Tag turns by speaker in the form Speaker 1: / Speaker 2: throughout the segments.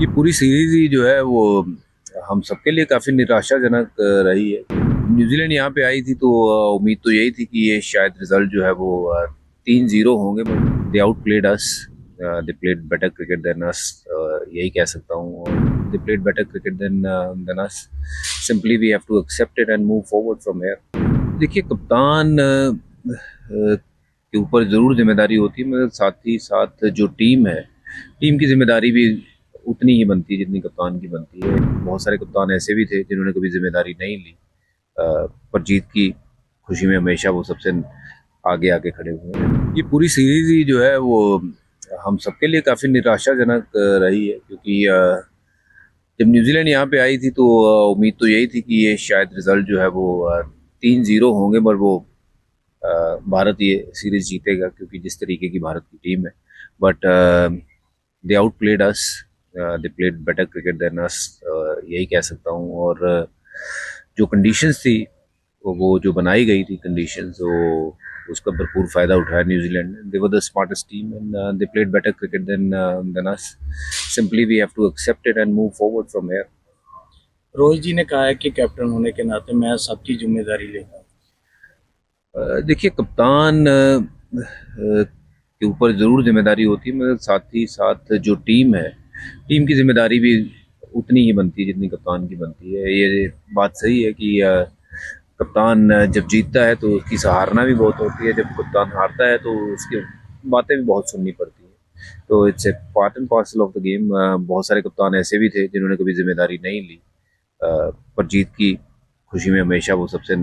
Speaker 1: ये पूरी सीरीज ही जो है वो हम सबके लिए काफ़ी निराशाजनक रही है। न्यूजीलैंड यहाँ पे आई थी तो उम्मीद तो यही थी कि ये शायद रिजल्ट जो है वो 3-0 होंगे, but they outplayed us. They played better cricket than us, यही कह सकता हूँ। They played better cricket than us. Simply we have to accept it and move forward from here. देखिए, कप्तान के ऊपर ज़रूर जिम्मेदारी होती है, मगर साथ ही साथ जो टीम है, टीम की जिम्मेदारी भी उतनी ही बनती है जितनी कप्तान की बनती है। बहुत सारे कप्तान ऐसे भी थे जिन्होंने कभी जिम्मेदारी नहीं ली, पर जीत की खुशी में हमेशा वो सबसे आगे आगे खड़े हुए हैं। ये पूरी सीरीज ही जो है वो हम सबके लिए काफ़ी निराशाजनक रही है, क्योंकि जब न्यूजीलैंड यहाँ पे आई थी तो उम्मीद तो यही थी कि ये शायद रिजल्ट जो है वो 3-0 होंगे, पर वो भारत ये सीरीज जीतेगा, क्योंकि जिस तरीके की भारत की टीम है। But they outplayed us, they played better cricket than us, यही कह सकता हूँ। और जो कंडीशंस थी, वो जो बनाई गई थी कंडीशंस, वो उसका भरपूर फ़ायदा उठाया न्यूजीलैंड ने। They were the smartest team and they played better cricket than us. Simply we have to accept it and move forward from here.
Speaker 2: Rohit ji ने कहा है कि कैप्टन होने के नाते मैं सबकी जिम्मेदारी लेता हूँ।
Speaker 1: देखिए, कप्तान के ऊपर ज़रूर जिम्मेदारी होती है, मगर साथ ही साथ जो टीम है, टीम की जिम्मेदारी भी उतनी ही बनती है जितनी कप्तान की बनती है। ये बात सही है कि कप्तान जब जीतता है तो उसकी सराहना भी बहुत होती है, जब कप्तान हारता है तो उसकी बातें भी बहुत सुननी पड़ती है। तो it's a part and parcel of the game. बहुत सारे कप्तान ऐसे भी थे जिन्होंने कभी जिम्मेदारी नहीं ली, पर जीत की खुशी में हमेशा वो सबसे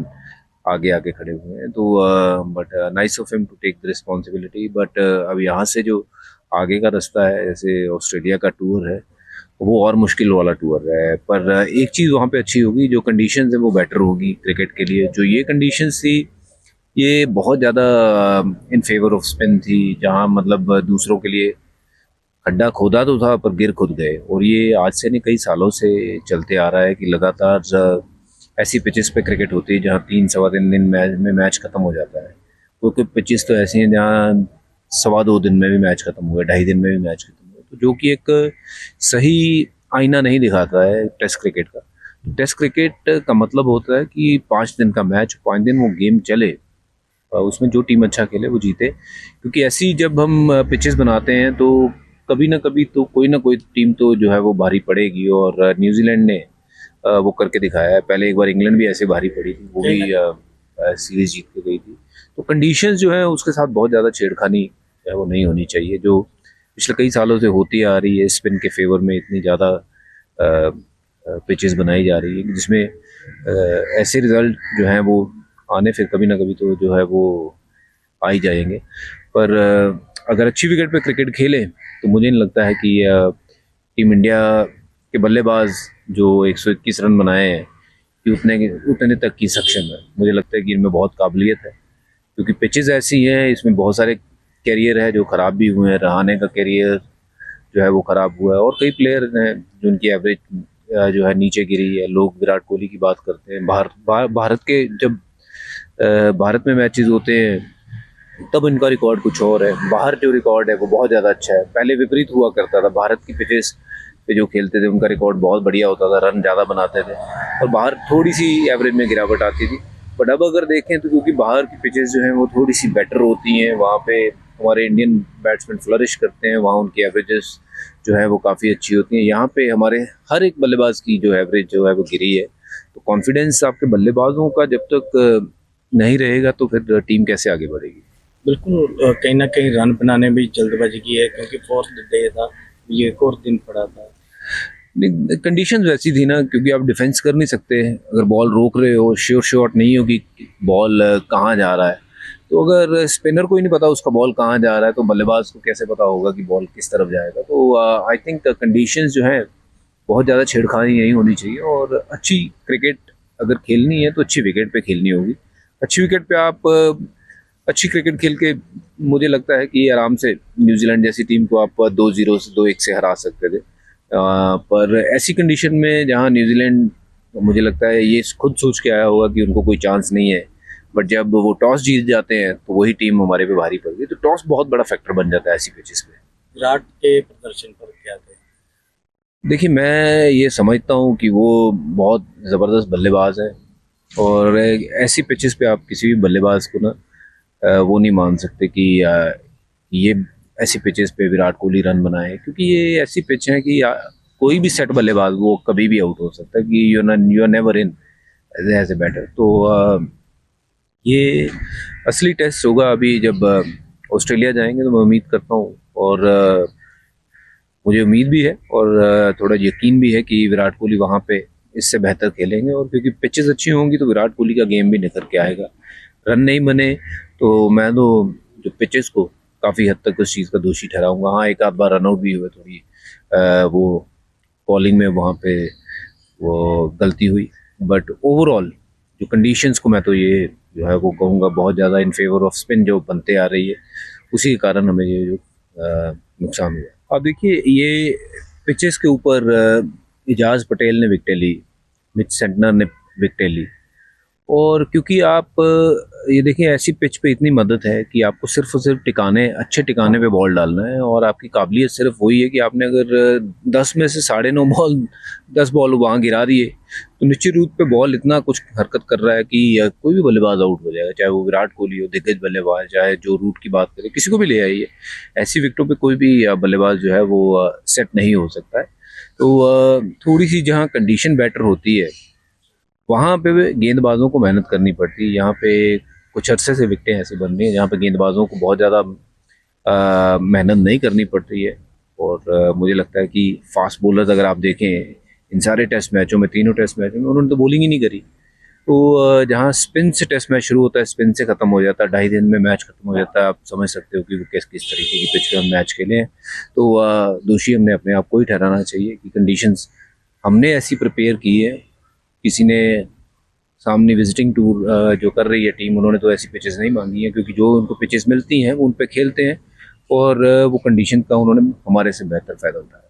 Speaker 1: आगे आगे खड़े हुए हैं। तो but nice of him to take the responsibility. But अब यहाँ से जो आगे का रास्ता है, जैसे ऑस्ट्रेलिया का टूर है, वो और मुश्किल वाला टूर है। पर एक चीज़ वहाँ पे अच्छी होगी, जो कंडीशंस है वो बेटर होगी क्रिकेट के लिए। जो ये कंडीशंस थी, ये बहुत ज़्यादा इन फेवर ऑफ स्पिन थी, जहाँ मतलब दूसरों के लिए खड्डा खोदा तो था पर गिर खुद गए। और ये आज से नहीं, कई सालों से चलते आ रहा है कि लगातार ऐसी पिचेस पे क्रिकेट होती है जहाँ 3-3.25 दिन में मैच खत्म हो जाता है। क्योंकि पिचेस तो ऐसी हैं जहाँ 2.25 दिन में भी मैच खत्म हुए, 2.5 दिन में भी मैच खत्म हुए, तो जो कि एक सही आईना नहीं दिखाता है टेस्ट क्रिकेट का। टेस्ट क्रिकेट का मतलब होता है कि 5 दिन का मैच, 5 दिन वो गेम चले, उसमें जो टीम अच्छा खेले वो जीते। क्योंकि ऐसी जब हम पिचेस बनाते हैं तो कभी ना कभी तो कोई ना कोई टीम तो जो है वो भारी पड़ेगी, और न्यूजीलैंड ने वो करके दिखाया है। पहले एक बार इंग्लैंड भी ऐसे भारी पड़ी थी, वो भी सीरीज जीत के गई थी। तो कंडीशंस जो है उसके साथ बहुत ज़्यादा छेड़खानी जो है वो नहीं होनी चाहिए, जो पिछले कई सालों से होती आ रही है। स्पिन के फेवर में इतनी ज़्यादा पिचेस बनाई जा रही है जिसमें ऐसे रिजल्ट जो हैं वो आने फिर कभी ना कभी तो जो है वो आ ही जाएंगे। पर अगर अच्छी विकेट पे क्रिकेट खेले तो मुझे नहीं लगता है कि टीम इंडिया के बल्लेबाज जो 121 रन बनाए हैं कि उतने तक की सक्षम है। मुझे लगता है कि इनमें बहुत काबिलियत है, क्योंकि पिचेस ऐसी हैं, इसमें बहुत सारे कैरियर है जो ख़राब भी हुए हैं। रहाणे का कैरियर जो है वो ख़राब हुआ है, और कई प्लेयर हैं जिनकी एवरेज जो है नीचे गिरी है। लोग विराट कोहली की बात करते हैं। भारत के जब भारत में मैचेस होते हैं तब इनका रिकॉर्ड कुछ और है। बाहर जो रिकॉर्ड है वो बहुत ज़्यादा अच्छा है। पहले विपरीत हुआ करता था, भारत की पिचेस पे जो खेलते थे उनका रिकॉर्ड बहुत बढ़िया होता था, रन ज़्यादा बनाते थे, और बाहर थोड़ी सी एवरेज में गिरावट आती थी। बट अब अगर देखें तो क्योंकि बाहर की पिचेस जो हैं वो थोड़ी सी बेटर होती हैं, वहाँ पे हमारे इंडियन बैट्समैन फ्लरिश करते हैं, वहाँ उनकी एवरेजेस जो है वो काफ़ी अच्छी होती हैं। यहाँ पे हमारे हर एक बल्लेबाज की जो एवरेज जो है वो गिरी है। तो कॉन्फिडेंस आपके बल्लेबाजों का जब तक नहीं रहेगा तो फिर टीम कैसे आगे बढ़ेगी।
Speaker 2: बिल्कुल, कहीं ना कहीं रन बनाने में भी जल्दबाजी की है, क्योंकि फोर्थ डे था, ये एक और दिन पड़ा था।
Speaker 1: कंडीशंस वैसी थी ना, क्योंकि आप डिफेंस कर नहीं सकते। अगर बॉल रोक रहे हो, श्योर शॉट नहीं हो कि बॉल कहाँ जा रहा है, तो अगर स्पिनर को ही नहीं पता उसका बॉल कहाँ जा रहा है तो बल्लेबाज को कैसे पता होगा कि बॉल किस तरफ जाएगा। तो आई थिंक कंडीशंस जो है बहुत ज़्यादा छेड़खानी नहीं होनी चाहिए, और अच्छी क्रिकेट अगर खेलनी है तो अच्छी विकेट पे खेलनी होगी। अच्छी विकेट पे आप अच्छी क्रिकेट खेल के मुझे लगता है कि आराम से न्यूजीलैंड जैसी टीम को आप 2-0 से 2-1 से हरा सकते थे। पर ऐसी कंडीशन में जहां न्यूजीलैंड, मुझे लगता है ये खुद सोच के आया होगा कि उनको कोई चांस नहीं है, बट जब वो टॉस जीत जाते हैं तो वही टीम हमारे पे भारी पड़ गई। तो टॉस बहुत बड़ा फैक्टर बन जाता है ऐसी पिचेस पे।
Speaker 2: विराट के प्रदर्शन पर क्या थे?
Speaker 1: देखिए, मैं ये समझता हूँ कि वो बहुत ज़बरदस्त बल्लेबाज है, और ऐसी पिचेस पे आप किसी भी बल्लेबाज को ना वो नहीं मान सकते कि ये ऐसी पिचेस पे विराट कोहली रन बनाए, क्योंकि ये ऐसी पिच है कि कोई भी सेट बल्लेबाज वो कभी भी आउट हो सकता है, कि you are never in as a batter. तो ये असली टेस्ट होगा अभी जब ऑस्ट्रेलिया जाएंगे, तो मैं उम्मीद करता हूँ, और मुझे उम्मीद भी है और थोड़ा यकीन भी है कि विराट कोहली वहाँ पे इससे बेहतर खेलेंगे, और क्योंकि पिचेस अच्छी होंगी तो विराट कोहली का गेम भी निखर के आएगा। रन नहीं बने तो मैं तो जो पिचेस को काफ़ी हद तक उस चीज़ का दोषी ठहराऊंगा। हाँ, एक आध बार रन आउट भी हुए, थोड़ी वो बॉलिंग में वहाँ पे वो गलती हुई, बट ओवरऑल जो कंडीशंस को मैं तो ये जो है वो कहूँगा बहुत ज़्यादा इन फेवर ऑफ स्पिन जो बनते आ रही है, उसी के कारण हमें ये जो नुकसान हुआ। अब देखिए, ये पिचेस के ऊपर इजाज पटेल ने विकेटें ली, मिच सेंटनर ने विकेटें ली, और क्योंकि आप ये देखिए, ऐसी पिच पे इतनी मदद है कि आपको सिर्फ और सिर्फ टिकाने, अच्छे टिकाने पे बॉल डालना है, और आपकी काबिलियत सिर्फ वही है कि आपने अगर 10 में से 9.5 बॉल 10 बॉल वहाँ गिरा दिए, तो निश्चित रूप पे बॉल इतना कुछ हरकत कर रहा है कि कोई भी बल्लेबाज आउट हो जाएगा, चाहे वो विराट कोहली हो, दिग्गज बल्लेबाज, चाहे जो रूट की बात करें, किसी को भी ले आइए, ऐसी विकेटों पे कोई भी बल्लेबाज जो है वो सेट नहीं हो सकता है। तो थोड़ी सी जहाँ कंडीशन बेटर होती है, वहाँ पे भी गेंदबाजों को मेहनत करनी पड़ती है। यहाँ पे कुछ अरसे से विकेटें ऐसी बन रही हैं जहाँ पे गेंदबाजों को बहुत ज़्यादा मेहनत नहीं करनी पड़ती है, और मुझे लगता है कि फास्ट बॉलर्स अगर आप देखें इन सारे टेस्ट मैचों में, तीनों टेस्ट मैचों में उन्होंने तो बॉलिंग ही नहीं करी। तो जहाँ स्पिन से टेस्ट मैच शुरू होता है, स्पिन से ख़त्म हो जाता है, 2.5 दिन में मैच ख़त्म हो जाता है। आप समझ सकते हो कि वो किस किस तरीके की पिच पे हम मैच खेले हैं। तो दोषी हमने अपने आप को ही ठहराना चाहिए कि कंडीशंस हमने ऐसी प्रिपेयर की है। किसी ने सामने विजिटिंग टूर जो कर रही है टीम, उन्होंने तो ऐसी पिचेस नहीं मांगी हैं, क्योंकि जो उनको पिचेस मिलती हैं वो उन पे खेलते हैं, और वो कंडीशन का उन्होंने हमारे से बेहतर फ़ायदा उठाया।